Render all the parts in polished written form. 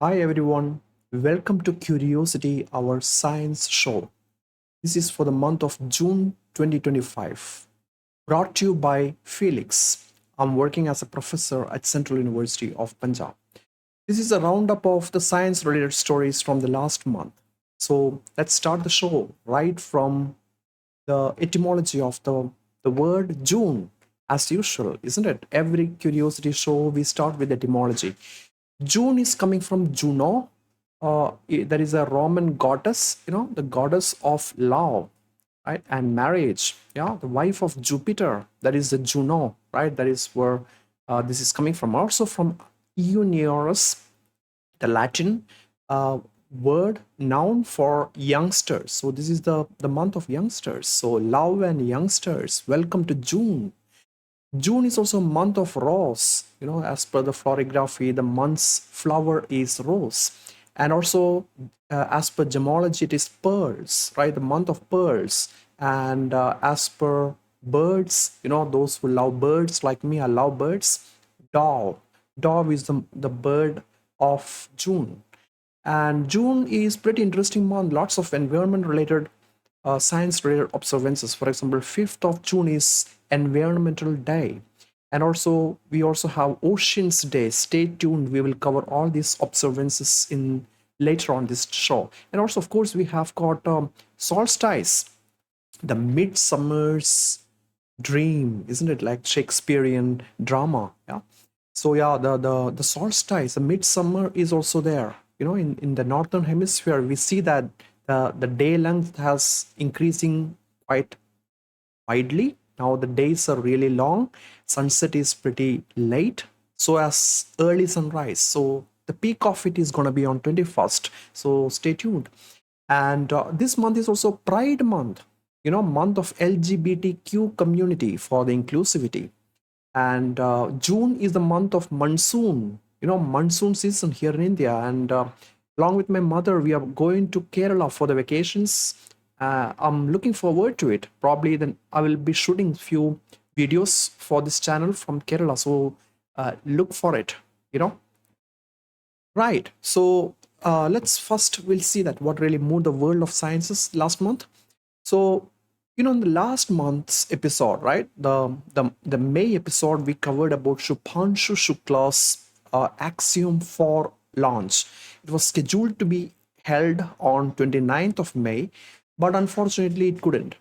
Hi everyone, welcome to Curiosity, our science show. This is for the month of June 2025, brought to you by Felix. I'm working as a professor at Central University of Punjab. This is a roundup of the science related stories from the last month. So let's start the show right from the etymology of the word June, as usual, isn't it? Every curiosity show we start with etymology. June is coming from Juno. There is a Roman goddess, the goddess of love, right, and marriage. Yeah, the wife of Jupiter. That is the Juno, right? That is where this is coming from. Also from Juniorus, the Latin uh, word noun for youngsters. So this is the month of youngsters. So love and youngsters. Welcome to June. June is also a month of rose. As per the florography, the month's flower is rose. And also, as per gemology, it is pearls, right? The month of pearls. And as per birds, those who love birds like me, I love birds. Dove. Dove is the bird of June. And June is pretty interesting month. Lots of environment related, science related observances. For example, 5th of June is Environmental Day. And also, we also have Oceans Day. Stay tuned. We will cover all these observances in later on this show. And also, of course, we have got solstice, the midsummer's dream, isn't it? Like Shakespearean drama. Yeah. So yeah, the solstice, the midsummer is also there. In the northern hemisphere, we see that the day length has increasing quite widely. Now the days are really long. Sunset is pretty late. So as early sunrise. So the peak of it is gonna be on 21st. So stay tuned. And this month is also Pride Month. Month of LGBTQ community for the inclusivity. And June is the month of monsoon, monsoon season here in India. And along with my mother, we are going to Kerala for the vacations. I'm looking forward to it. Probably then I will be shooting few videos for this channel from Kerala. So look for it, you know. Right. So let's first we'll see that what really moved the world of sciences last month. So, in the last month's episode, right, the May episode, we covered about Shubhanshu Shukla's Axiom 4 launch. It was scheduled to be held on 29th of May, but unfortunately, it couldn't.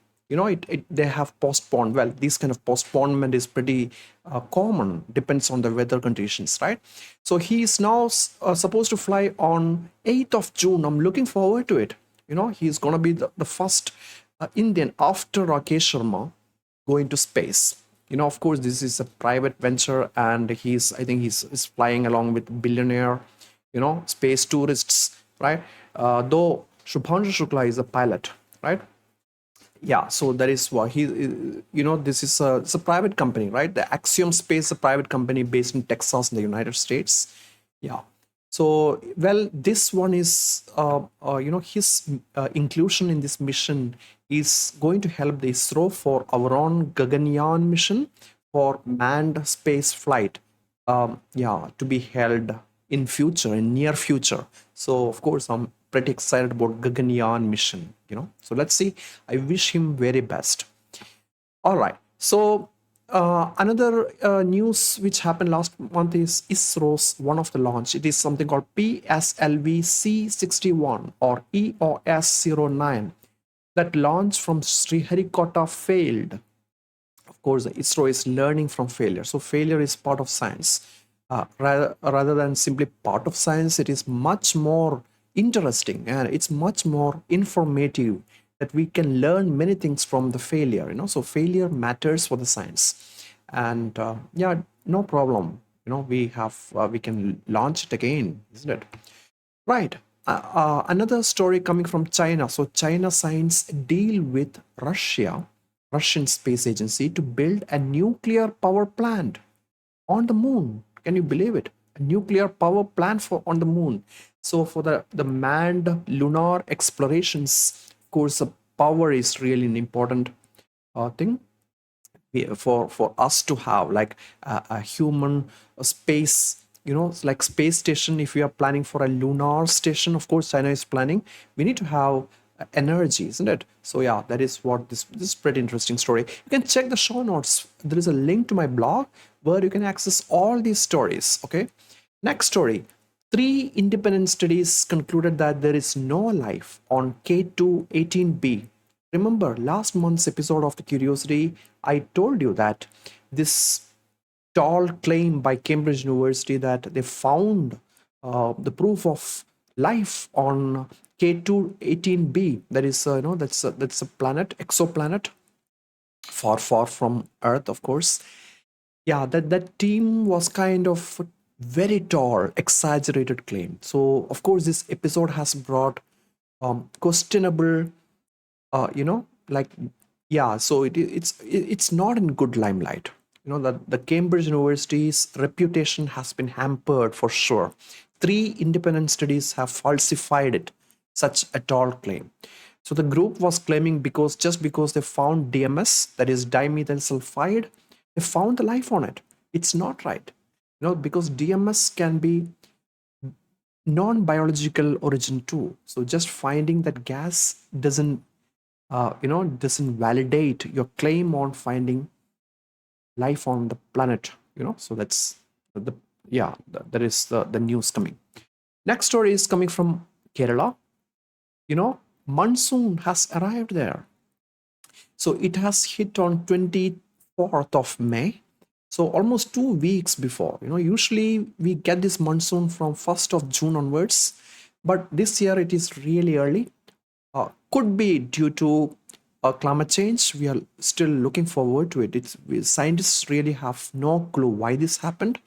They have postponed. Well, this kind of postponement is pretty common, depends on the weather conditions, right? So he is now supposed to fly on 8th of June. I'm looking forward to it. He's going to be the first Indian after Rakesh Sharma going to space. Of course, this is a private venture, and I think is flying along with billionaire, space tourists, right? Though Shubhanshu Shukla is a pilot, right? Yeah, so that is why this is it's a private company, right? The Axiom Space, a private company based in Texas in the United States. Yeah. So, well, this one is, his inclusion in this mission is going to help the ISRO for our own Gaganyaan mission for manned space flight. Yeah, to be held in future, in near future. So, of course, I'm pretty excited about Gaganyaan mission. So let's see. I wish him very best. All right. So another news which happened last month is ISRO's one of the launch. It is something called PSLV C61 or EOS09. That launch from Sriharikota failed. Of course, ISRO is learning from failure. So failure is part of science. Rather than simply part of science, it is much more interesting and it's much more informative that we can learn many things from the failure. So failure matters for the science, and yeah, no problem. We can launch it again, isn't it? Right. Another story coming from China. So China signs a deal with Russian Space Agency, to build a nuclear power plant on the moon. Can you believe it? A nuclear power plant for on the moon. So for the manned lunar explorations, of course, the power is really an important thing for us to have, like a human space it's like space station. If we are planning for a lunar station, of course China is planning, we need to have energy, isn't it? So yeah, that is what this is pretty interesting story. You can check the show notes. There is a link to my blog where you can access all these stories. Okay, next story. Three independent studies concluded that there is no life on K2-18b. Remember last month's episode of the Curiosity, I told you that this tall claim by Cambridge University that they found the proof of life on K2-18b. That is, that's a planet, exoplanet, far, far from Earth, of course. Yeah, that team was kind of a very tall, exaggerated claim. So, of course, this episode has brought questionable, like, yeah, so it's not in good limelight. That the Cambridge University's reputation has been hampered for sure. Three independent studies have falsified it, such a tall claim. So the group was claiming because they found DMS, that is dimethyl sulfide, they found the life on it. It's not right. Because DMS can be non-biological origin too. So just finding that gas doesn't validate your claim on finding life on the planet. So that's the yeah, that is the news coming. Next story is coming from Kerala. Monsoon has arrived there. So it has hit on 24th of May. So almost 2 weeks before. Usually we get this monsoon from 1st of June onwards, but this year it is really early. Could be due to climate change. We are still looking forward to it. Scientists really have no clue why this happened.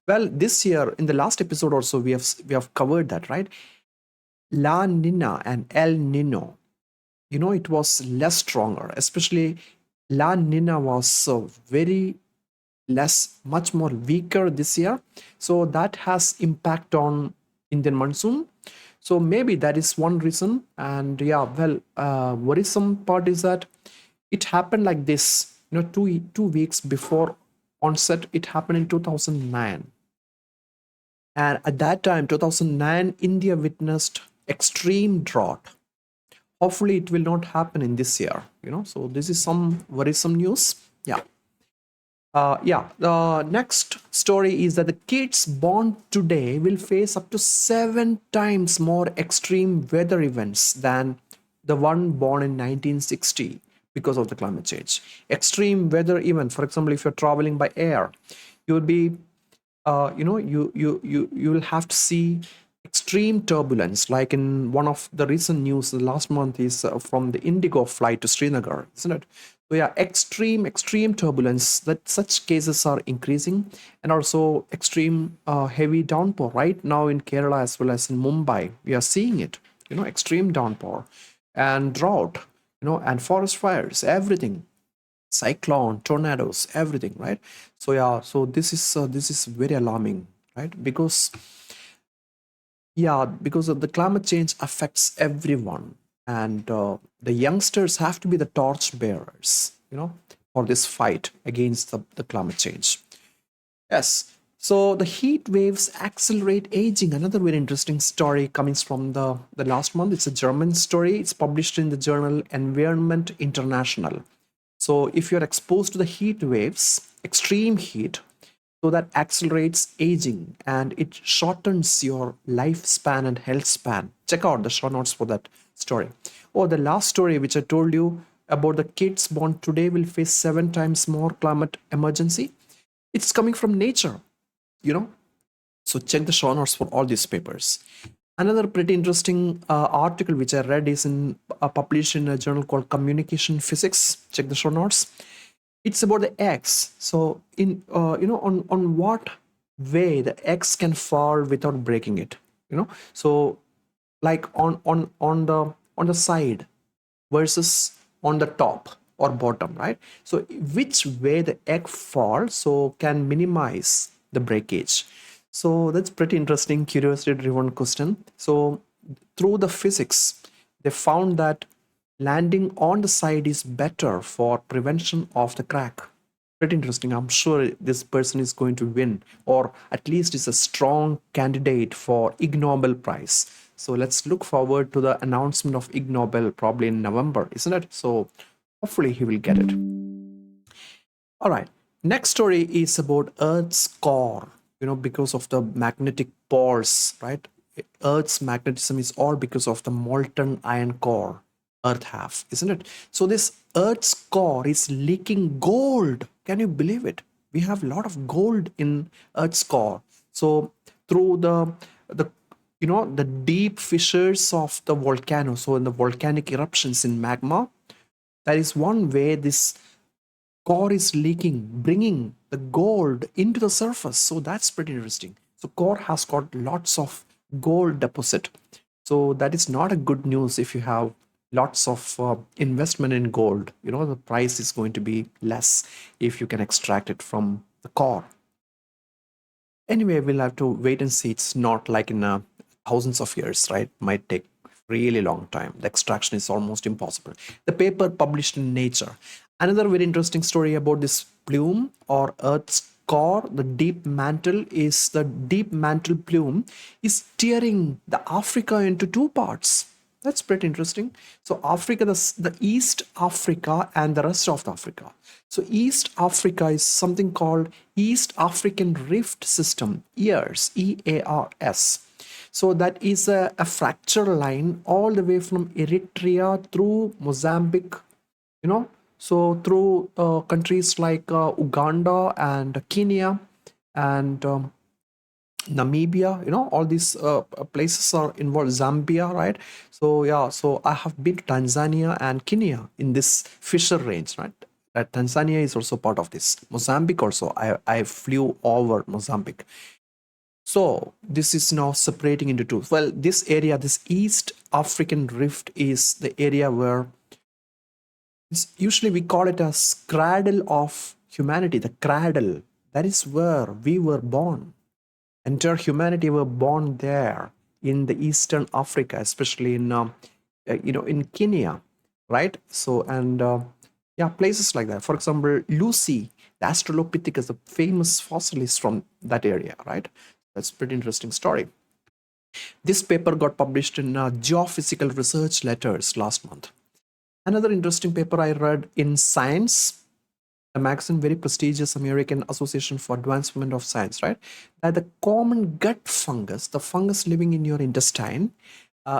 Well, this year in the last episode also we have covered that, right? La Nina and El Nino, it was less stronger. Especially La Nina was very much more weaker this year. So that has impact on Indian monsoon. So maybe that is one reason. And yeah, well, worrisome part is that it happened like this. Two weeks before onset, it happened in 2009. And at that time, 2009, India witnessed extreme drought. Hopefully, it will not happen in this year. So this is some worrisome news. Yeah. Yeah, the next story is that the kids born today will face up to 7 times more extreme weather events than the one born in 1960 because of the climate change. Extreme weather event, for example, if you're traveling by air, you will be, you will have to see extreme turbulence. Like in one of the recent news, the last month is from the Indigo flight to Srinagar, isn't it? So yeah, extreme turbulence. That such cases are increasing, and also extreme heavy downpour. Right now in Kerala as well as in Mumbai, we are seeing it. Extreme downpour and drought. And forest fires, everything, cyclone, tornadoes, everything. Right. So yeah, so this is very alarming, right? Because of the climate change affects everyone, and the youngsters have to be the torch bearers, for this fight against the climate change. Yes. So the heat waves accelerate aging. Another very interesting story coming from the last month. It's a German story. It's published in the journal Environment International. So if you're exposed to the heat waves, extreme heat, so that accelerates aging and it shortens your lifespan and health span. Check out the show notes for that story. Or the last story, which I told you about the kids born today will face 7 times more climate emergency. It's coming from nature, you know. So check the show notes for all these papers. Another pretty interesting article which I read is published in a journal called Communication Physics. Check the show notes. It's about the eggs. So in on what way the eggs can fall without breaking it. So like on the side versus on the top or bottom, right? So which way the egg falls so can minimize the breakage. So that's pretty interesting, curiosity driven question. So through the physics, they found that landing on the side is better for prevention of the crack. Pretty interesting. I'm sure this person is going to win, or at least is a strong candidate for Ig Nobel Prize. So let's look forward to the announcement of Ig Nobel probably in November, isn't it? So hopefully he will get it. All right. Next story is about Earth's core. Because of the magnetic poles, right? Earth's magnetism is all because of the molten iron core Earth have, isn't it? So this Earth's core is leaking gold. Can you believe it? We have a lot of gold in Earth's core. So through the deep fissures of the volcano, so in the volcanic eruptions in magma, that is one way this core is leaking, bringing the gold into the surface. So that's pretty interesting. So core has got lots of gold deposit. So that is not a good news if you have lots of investment in gold. The price is going to be less if you can extract it from the core. Anyway, we'll have to wait and see. It's not like in thousands of years, right? Might take really long time. The extraction is almost impossible. The paper published in Nature. Another very interesting story about this plume or Earth's core, the deep mantle plume is tearing the Africa into two parts. That's pretty interesting. So Africa, the East Africa and the rest of the Africa. So East Africa is something called East African Rift System, EARS, EARS. So that is a fracture line all the way from Eritrea through Mozambique, so through countries like Uganda and Kenya and Namibia, all these places are involved. Zambia, right? So yeah, so I have been to Tanzania and Kenya in this fissure range, right? Tanzania is also part of this. Mozambique also. I flew over Mozambique. So this is now separating into two. Well, this area, this East African Rift, is the area where usually we call it a cradle of humanity. The cradle, that is where we were born. Entire humanity were born there in the Eastern Africa, especially in Kenya, right? So and yeah, places like that. For example, Lucy, the Australopithecus, the famous fossil is from that area, right? That's a pretty interesting story. This paper got published in Geophysical Research Letters last month. Another interesting paper I read in Science, a magazine, very prestigious American Association for Advancement of Science, right? That the common gut fungus, the fungus living in your intestine,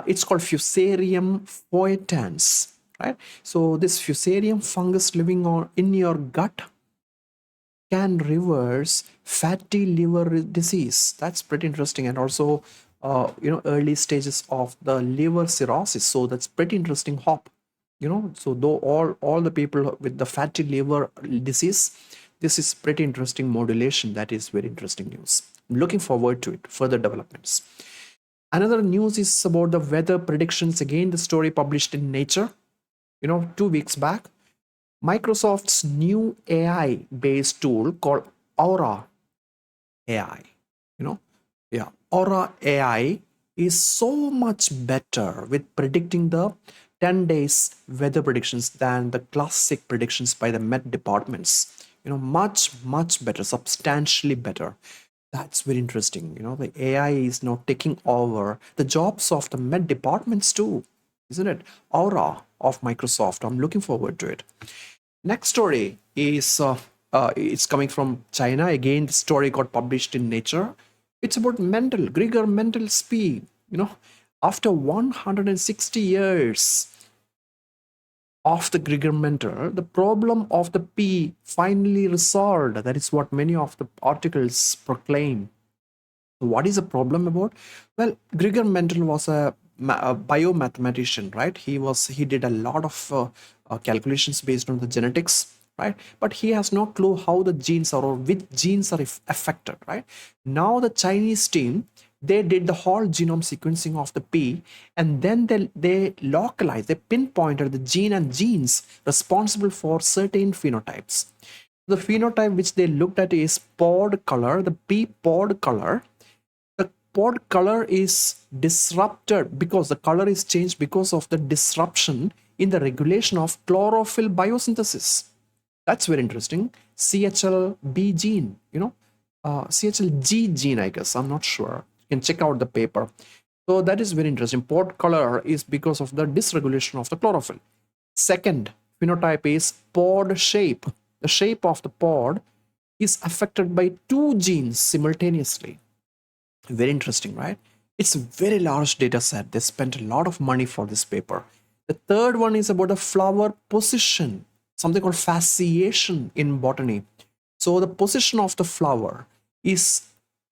it's called Fusarium foetans, right? So this Fusarium fungus living in your gut can reverse fatty liver disease. That's pretty interesting. And also, early stages of the liver cirrhosis. So that's pretty interesting hop. So though all the people with the fatty liver disease, this is pretty interesting modulation. That is very interesting news. I'm looking forward to it, further developments. Another news is about the weather predictions. Again, the story published in Nature, 2 weeks back. Microsoft's new AI based tool called Aura AI, yeah, Aura AI is so much better with predicting the 10 days weather predictions than the classic predictions by the Met departments. Much better, substantially better. That's very interesting. The AI is now taking over the jobs of the Met departments too, isn't it? Aura of Microsoft. I'm looking forward to it. Next story is it's coming from China. Again, the story got published in Nature. It's about Gregor Mendel's pea. After 160 years of the Gregor Mendel, the problem of the pea finally resolved. That is what many of the articles proclaim. What is the problem about? Well, Gregor Mendel was a biomathematician, right? He did a lot of calculations based on the genetics, right? But he has no clue how the genes are or which genes are affected, right? Now the Chinese team, they did the whole genome sequencing of the pea, and then they localized, they pinpointed the gene and genes responsible for certain phenotypes. The phenotype which they looked at is pod color, the pea pod color. The pod color is disrupted because the color is changed because of the disruption in the regulation of chlorophyll biosynthesis. That's very interesting. CHLB gene, CHLG gene, I guess. I'm not sure. You can check out the paper. So that is very interesting. Pod color is because of the dysregulation of the chlorophyll. Second phenotype is pod shape. The shape of the pod is affected by two genes simultaneously. Very interesting, right? It's a very large data set. They spent a lot of money for this paper. The third one is about the flower position, something called fasciation in botany. So the position of the flower is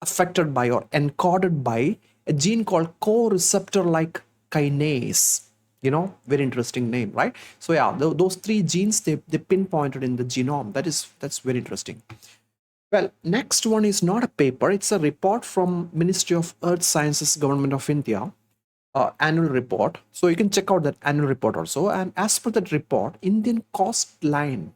affected by or encoded by a gene called co-receptor like kinase. Very interesting name, right? So yeah, those three genes they pinpointed in the genome. That's very interesting. Well, next one is not a paper, it's a report from Ministry of Earth Sciences, Government of India, annual report. So you can check out that annual report also. And as per that report, Indian coastline,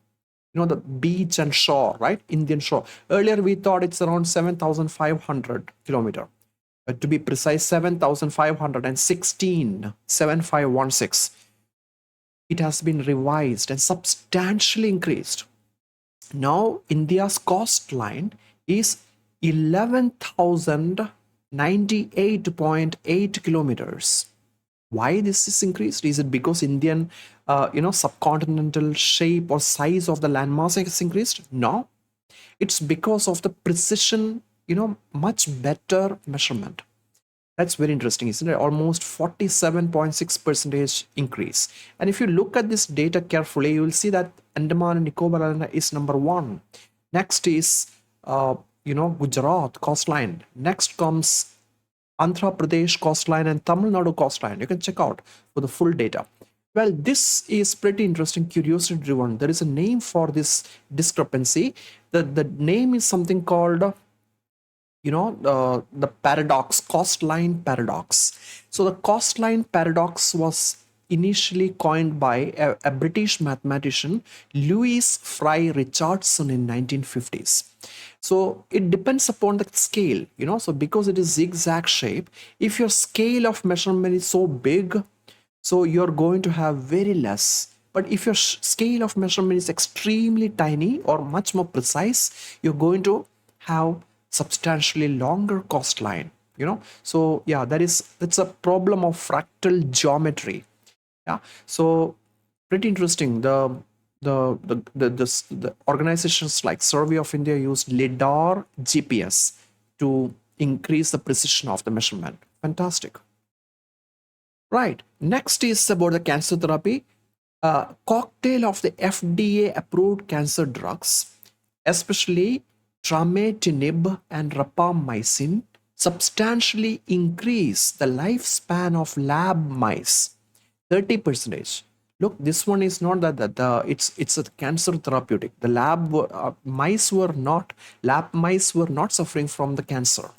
the beach and shore, right? Indian shore. Earlier we thought it's around 7,500 kilometer. To be precise, 7,516, 7516. It has been revised and substantially increased. Now India's coastline is 11,098.8 kilometers. Why this is increased? Is it because Indian subcontinental shape or size of the landmass has increased? No, it's because of the precision, much better measurement. That's very interesting, isn't it? Almost 47.6% increase. And if you look at this data carefully, you will see that Andaman and Nicobar Island is number one. Next is, Gujarat coastline. Next comes Andhra Pradesh coastline and Tamil Nadu coastline. You can check out for the full data. Well, this is pretty interesting, curiosity driven. There is a name for this discrepancy. The name is something called the paradox, coastline paradox. So the coastline paradox was initially coined by a British mathematician, Louis Fry Richardson, in 1950s. So it depends upon the scale, so because it is zigzag shape, if your scale of measurement is so big, so you're going to have very less. But if your scale of measurement is extremely tiny or much more precise, you're going to have substantially longer coastline. So yeah, that's a problem of fractal geometry. Yeah, so pretty interesting. The organizations like Survey of India used lidar GPS to increase the precision of the measurement. Fantastic. Right, next is about the cancer therapy. Cocktail of the FDA approved cancer drugs, especially trametinib and rapamycin, substantially increase the lifespan of lab mice, 30%. Look, this one is not it's a cancer therapeutic. The lab mice were not suffering from the cancer,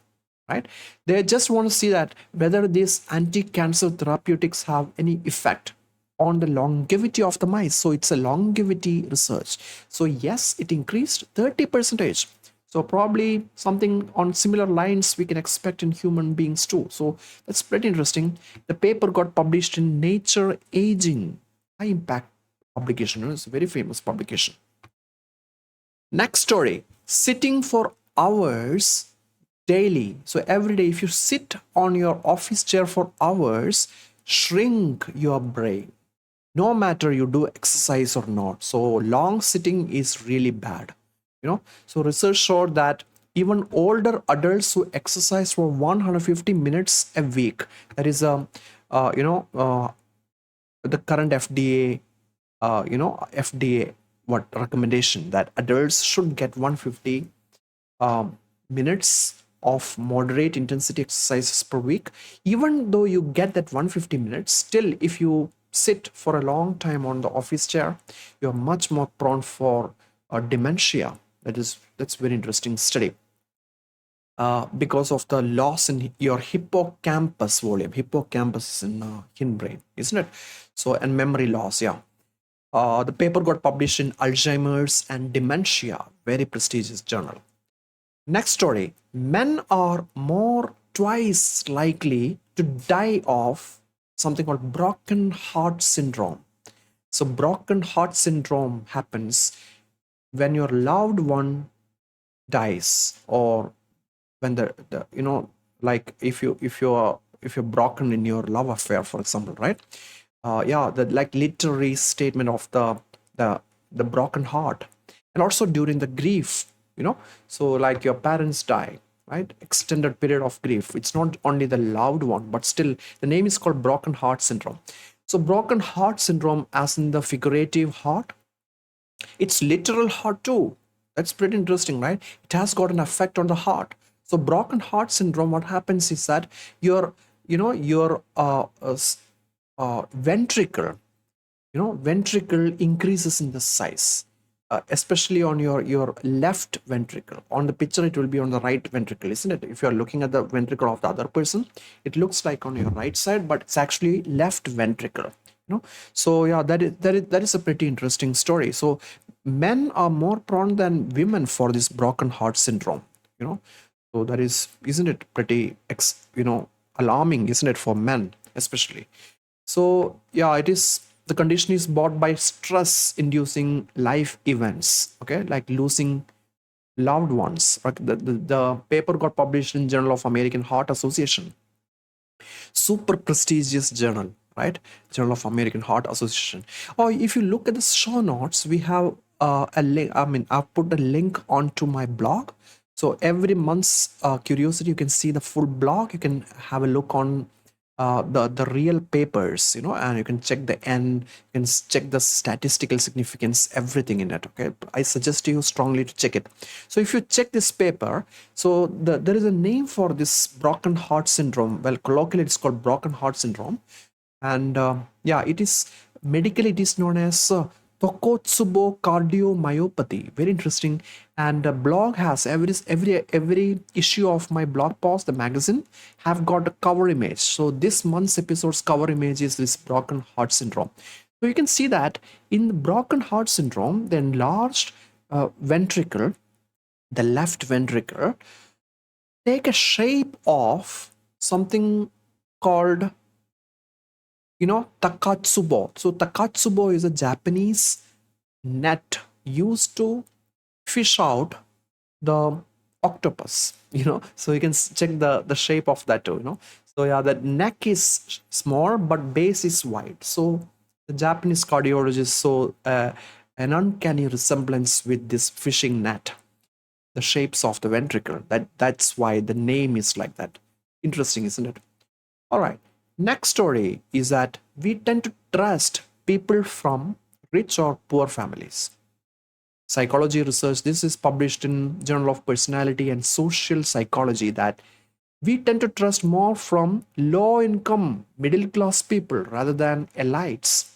right? They just want to see that whether these anti-cancer therapeutics have any effect on the longevity of the mice. So it's a longevity research. So yes, it increased 30%. So probably something on similar lines we can expect in human beings too. So that's pretty interesting. The paper got published in Nature Aging, high impact publication. It's a very famous publication. Next story, sitting for hours daily. So every day, if you sit on your office chair for hours, shrink your brain, no matter you do exercise or not. So long sitting is really bad. So research showed that even older adults who exercise for 150 minutes a week, that is the current FDA what recommendation that adults should get 150 minutes of moderate intensity exercises per week. Even though you get that 150 minutes, still if you sit for a long time on the office chair, you're much more prone for dementia. That's very interesting study. Because of the loss in your hippocampus volume. Hippocampus is in hindbrain, isn't it? So, and memory loss, yeah. The paper got published in Alzheimer's and Dementia, very prestigious journal. Next story, men are twice likely to die of something called broken heart syndrome. So broken heart syndrome happens when your loved one dies, or when the like if you're broken in your love affair, for example, right? Yeah, the like literary statement of the the broken heart. And also during the grief, so like your parents die, right? Extended period of grief, it's not only the loved one, but still the name is called broken heart syndrome. So broken heart syndrome, as in the figurative heart, it's literal heart too. That's pretty interesting, right? It has got an effect on the heart. So broken heart syndrome, what happens is that your your ventricle, ventricle increases in the size, especially on your left ventricle. On the picture it will be on the right ventricle, isn't it? If you are looking at the ventricle of the other person, it looks like on your right side, but it's actually left ventricle. So yeah, that is a pretty interesting story. So men are more prone than women for this broken heart syndrome. you know so that is, isn't it pretty alarming, isn't it, for men especially? So, yeah, it is, the condition is brought by stress inducing life events, okay, like losing loved ones. Like the paper got published in Journal of American Heart Association, super prestigious journal, right? Journal of American Heart Association. Or if you look at the show notes, we have a link. I mean, I've put a link onto my blog. So every month's curiosity, you can see the full blog. You can have a look on the real papers, and you can check the end, you can check the statistical significance, everything in it. Okay, I suggest you strongly to check it. So if you check this paper, so there is a name for this broken heart syndrome. Well, colloquially it's called broken heart syndrome. And yeah, it is medically, it is known as Takotsubo cardiomyopathy. Very interesting. And the blog has every issue of my blog post, the magazine, have got a cover image. So this month's episode's cover image is this broken heart syndrome. So you can see that in the broken heart syndrome, the enlarged ventricle, the left ventricle, take a shape of something called, takatsubo. So takatsubo is a Japanese net used to fish out the octopus. So you can check the shape of that too. So yeah, the neck is small but base is wide. So the Japanese cardiologist saw an uncanny resemblance with this fishing net, the shapes of the ventricle. That's why the name is like that. Interesting, isn't it? All right. Next story is that we tend to trust people from rich or poor families. Psychology research, this is published in Journal of Personality and Social Psychology, that we tend to trust more from low income middle class people rather than elites.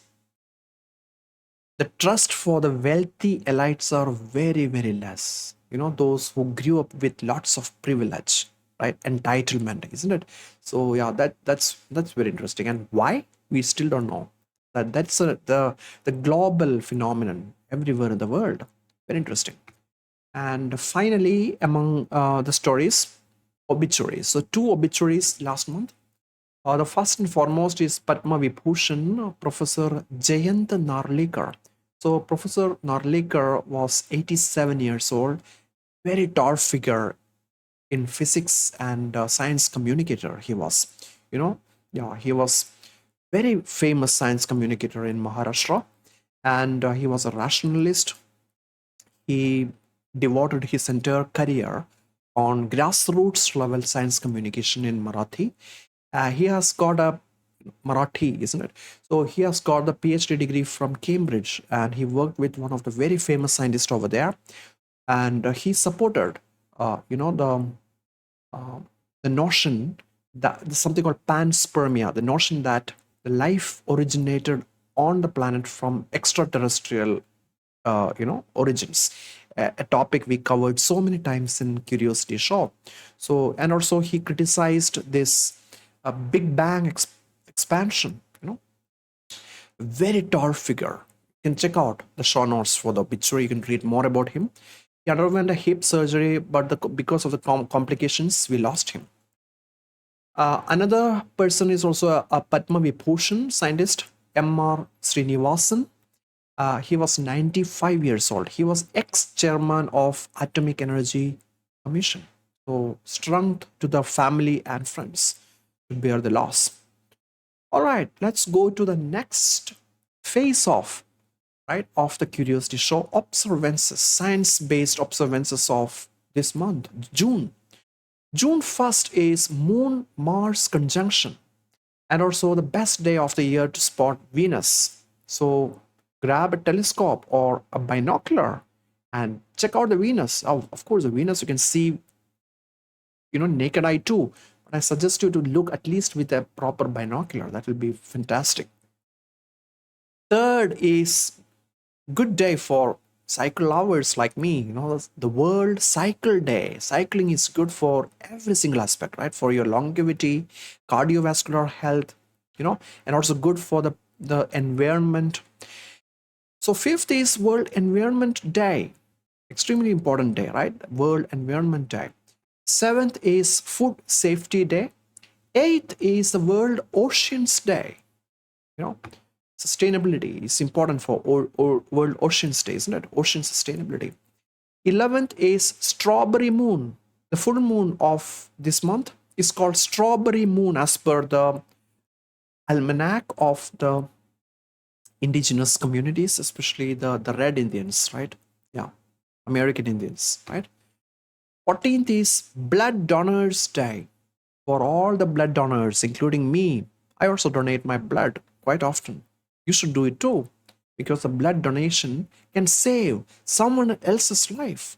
The trust for the wealthy elites are very, very less. Those who grew up with lots of privilege, right? Entitlement, isn't it? So yeah, that's very interesting. And why? We still don't know. That's the global phenomenon everywhere in the world. Very interesting. And finally, among the stories, obituaries. So two obituaries last month. The first and foremost is Padma Vibhushan, Professor Jayant Narlikar. So Professor Narlikar was 87 years old, very tall figure in physics and science communicator. He was, you know, yeah, he was very famous science communicator in Maharashtra, and he was a rationalist. He devoted his entire career on grassroots level science communication in Marathi. He has got a Marathi, isn't it? So he has got the PhD degree from Cambridge, and he worked with one of the very famous scientists over there. And he supported, uh, the notion that something called panspermia, the notion that the life originated on the planet from extraterrestrial, origins. A topic we covered so many times in Curiosity Show. So, and also he criticized this Big Bang expansion. Very tall figure. You can check out the show notes for the obituary. You can read more about him. He underwent a hip surgery, but because of the complications, we lost him. Another person is also a Padma Vibhushan scientist, M.R. Srinivasan. He was 95 years old. He was ex-chairman of Atomic Energy Commission. So strength to the family and friends to bear the loss. All right, let's go to the next phase of of the Curiosity Show, observances, science-based observances of this month, June. June 1st is Moon-Mars conjunction and also the best day of the year to spot Venus. So grab a telescope or a binocular and check out the Venus. Oh, of course, the Venus you can see, naked eye too. But I suggest you to look at least with a proper binocular. That will be fantastic. Third is good day for cycle lovers like me. The World Cycle Day. Cycling is good for every single aspect, right? For your longevity, cardiovascular health, and also good for the environment. So fifth is World Environment Day. Extremely important day, right? World Environment Day. Seventh is Food Safety Day. Eighth is the World Oceans Day. Sustainability is important for World Oceans Day, isn't it? Ocean sustainability. 11th is Strawberry Moon. The full moon of this month is called Strawberry Moon as per the almanac of the indigenous communities, especially the Red Indians, right? Yeah, American Indians, right? 14th is Blood Donors Day. For all the blood donors, including me, I also donate my blood quite often. You should do it too, because the blood donation can save someone else's life.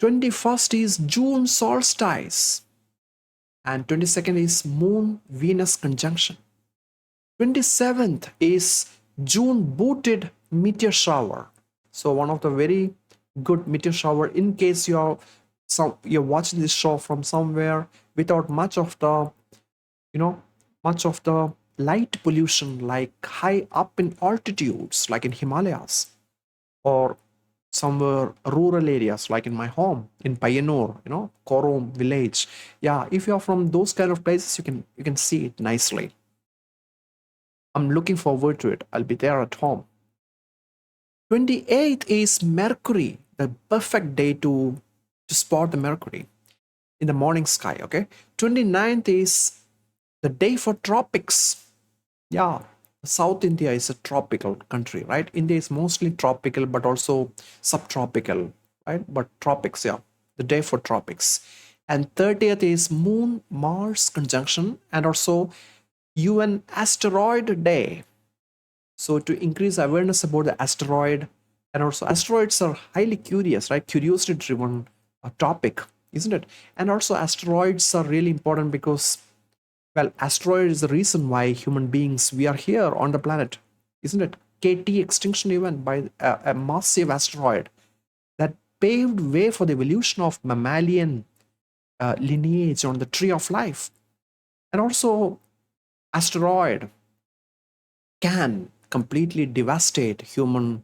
21st is June solstice, and 22nd is Moon Venus conjunction. 27th is June booted meteor shower. So one of the very good meteor shower in case you're watching this show from somewhere without much of the light pollution, like high up in altitudes like in Himalayas, or somewhere rural areas like in my home in Payanur, Korom village. Yeah, if you're from those kind of places, you can see it nicely. I'm looking forward to it. I'll be there at home. 28th is Mercury, the perfect day to spot the Mercury in the morning sky. Okay. 29th is the day for tropics. Yeah, South India is a tropical country, right? India is mostly tropical, but also subtropical, right? But tropics, yeah, the day for tropics. And 30th is Moon Mars conjunction and also UN Asteroid Day. So to increase awareness about the asteroid, and also asteroids are highly curious, right? Curiosity driven topic, isn't it? And also asteroids are really important because, well, asteroid is the reason why human beings, we are here on the planet, isn't it? KT extinction event by a massive asteroid that paved way for the evolution of mammalian lineage on the tree of life. And also asteroid can completely devastate human.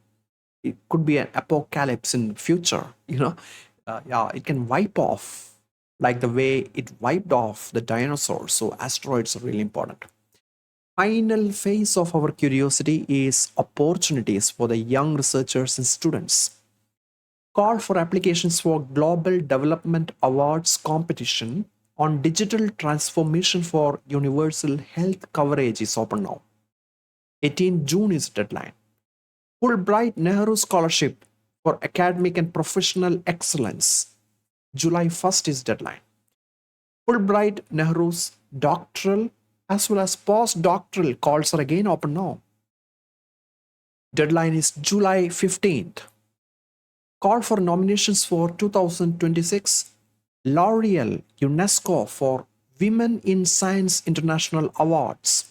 It could be an apocalypse in future, yeah, it can wipe off like the way it wiped off the dinosaurs. So asteroids are really important. Final phase of our curiosity is opportunities for the young researchers and students. Call for applications for Global Development Awards competition on digital transformation for universal health coverage is open now. 18 June is deadline. Fulbright Nehru Scholarship for academic and professional excellence. July 1st is deadline. Fulbright Nehru's doctoral as well as postdoctoral calls are again open now. Deadline is July 15th. Call for nominations for 2026 L'Oreal UNESCO for Women in Science International Awards.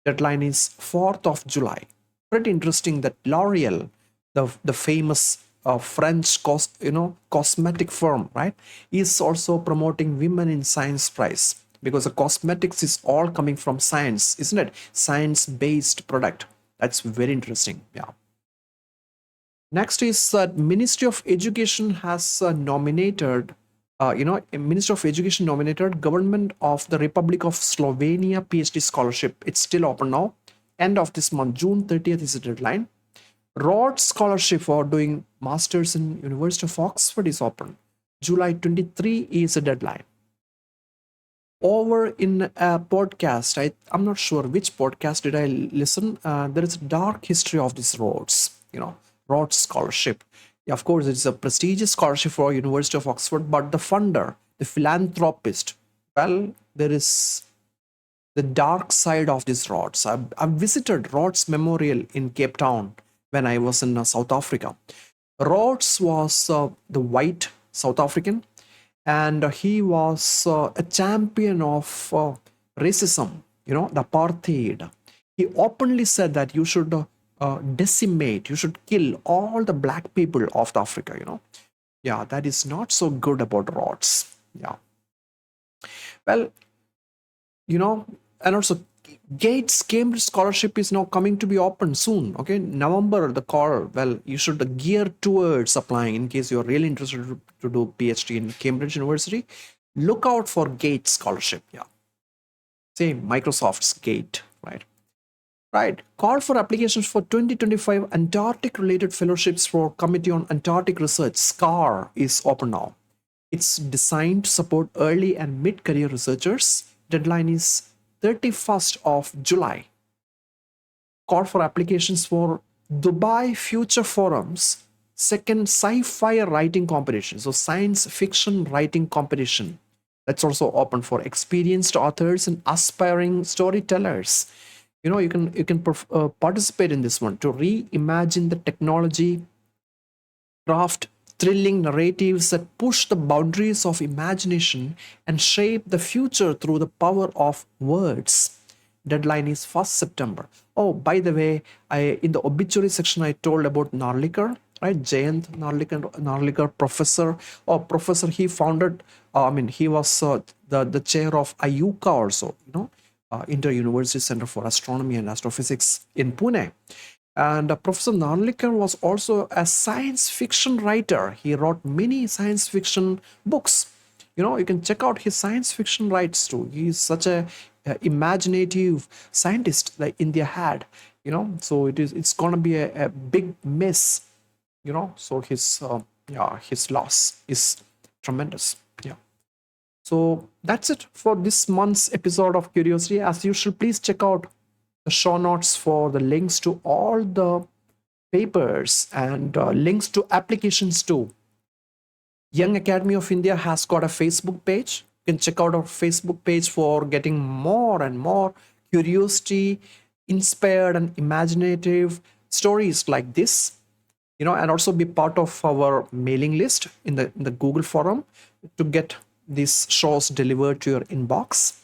Deadline is 4th of July. Pretty interesting that L'Oreal, the famous French cosmetic firm, right, is also promoting Women in Science Prize, because the cosmetics is all coming from science, isn't it? Science-based product. That's very interesting. Yeah. Next is that Ministry of Education has nominated, Ministry of Education nominated Government of the Republic of Slovenia PhD scholarship. It's still open now. end of this month, June 30th is the deadline. Rhodes Scholarship for doing masters in University of Oxford is open. July 23 is the deadline. Over in a podcast, I'm not sure which podcast did I listen. There is a dark history of this Rhodes, Rhodes Scholarship. Yeah, of course, it's a prestigious scholarship for University of Oxford, but the funder, the philanthropist, well, there is the dark side of this Rhodes. I've visited Rhodes Memorial in Cape Town when I was in South Africa. Rhodes was the white South African, and he was a champion of racism, the apartheid. He openly said that you should decimate, you should kill all the black people of Africa, Yeah, that is not so good about Rhodes. Yeah. Well, and also Gates Cambridge Scholarship is now coming to be open soon. Okay, November, the call. Well, you should gear towards applying in case you're really interested to do PhD in Cambridge University. Look out for Gates Scholarship. Yeah, same Microsoft's Gate, right? Right. Call for applications for 2025 Antarctic related fellowships for Committee on Antarctic Research, SCAR, is open now. It's designed to support early and mid-career researchers. Deadline is 31st of July. Call for applications for Dubai Future Forum's second sci-fi writing competition, so science fiction writing competition. That's also open for experienced authors and aspiring storytellers. You can participate in this one to reimagine the technology, craft thrilling narratives that push the boundaries of imagination and shape the future through the power of words. Deadline is 1st September. Oh, by the way, in the obituary section I told about Narlikar, right? Jayant Narlikar professor or professor. He founded. He was the chair of IUCA also. Inter University Center for Astronomy and Astrophysics in Pune. And Professor Narlikar was also a science fiction writer. He wrote many science fiction books. You can check out his science fiction writes too. He's such a imaginative scientist that India had. So it's gonna be a big miss. So his loss is tremendous. Yeah. So that's it for this month's episode of Curiosity. As usual, please check out the show notes for the links to all the papers and links to applications too. Young Academy of India has got a Facebook page. You can check out our Facebook page for getting more and more curiosity, inspired and imaginative stories like this. And also be part of our mailing list in the Google forum to get these shows delivered to your inbox.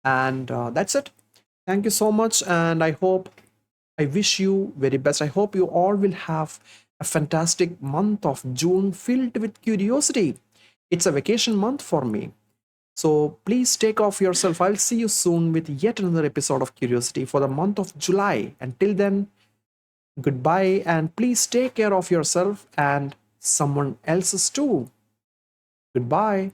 And that's it. Thank you so much, and I wish you very best. I hope you all will have a fantastic month of June filled with curiosity. It's a vacation month for me. So please take off yourself. I'll see you soon with yet another episode of Curiosity for the month of July. Until then, goodbye, and please take care of yourself and someone else's too. Goodbye.